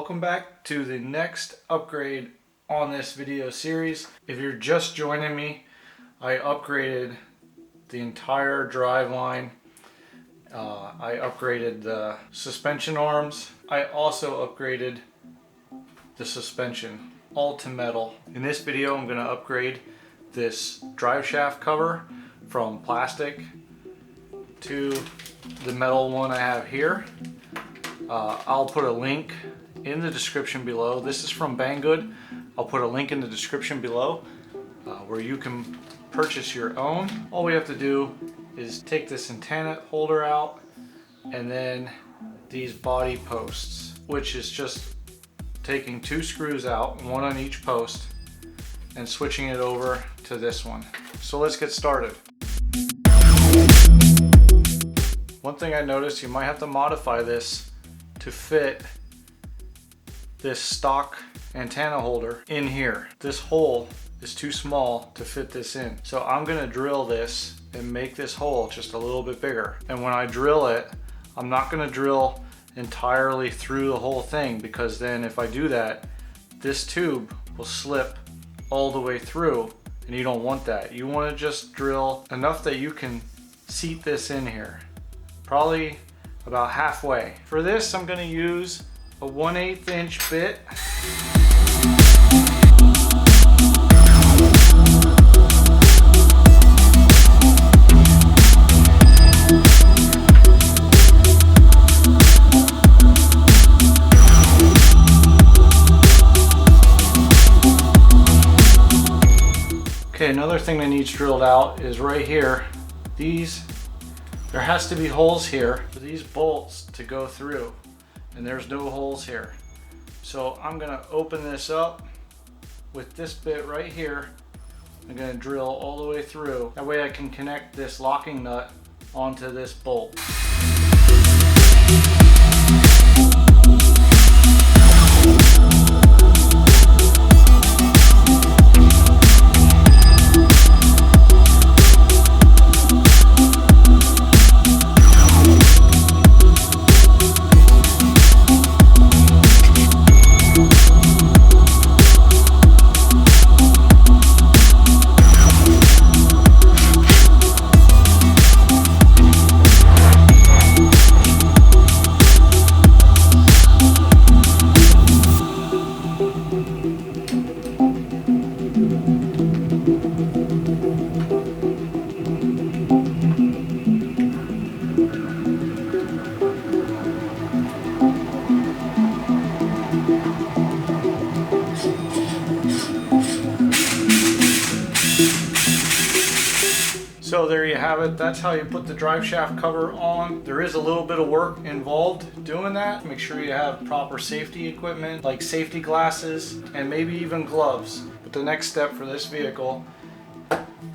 Welcome back to the next upgrade on this video series. If you're just joining me, I upgraded the entire drive line. I upgraded the suspension arms. I also upgraded the suspension, all to metal. In this video, I'm going to upgrade this drive shaft cover from plastic to the metal one I have here. I'll put a link in the description below. This is from Banggood. I'll put a link in the description below where you can purchase your own. All we have to do is take this antenna holder out and then these body posts, which is just taking two screws out, one on each post, and switching it over to this one. So let's get started. One thing I noticed, you might have to modify this to fit this stock antenna holder in here. This hole is too small to fit this in. So I'm gonna drill this and make this hole just a little bit bigger. And when I drill it, I'm not gonna drill entirely through the whole thing, because then if I do that, this tube will slip all the way through, and you don't want that. You wanna just drill enough that you can seat this in here. Probably about halfway. For this, I'm gonna use a 1/8 inch bit. Okay, another thing that needs drilled out is right here. There has to be holes here for these bolts to go through, and there's no holes here. So I'm gonna open this up with this bit right here. I'm gonna drill all the way through. That way I can connect this locking nut onto this bolt. So there you have it. That's how you put the drive shaft cover on. There is a little bit of work involved doing that. Make sure you have proper safety equipment like safety glasses and maybe even gloves. But the next step for this vehicle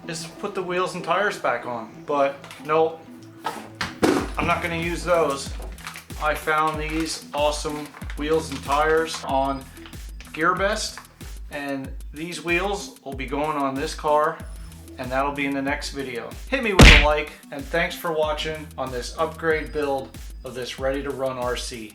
is to put the wheels and tires back on. But no, I'm not going to use those. I found these awesome wheels and tires on GearBest, and these wheels will be going on this car, and that'll be in the next video. Hit me with a like, and thanks for watching on this upgrade build of this ready to run RC.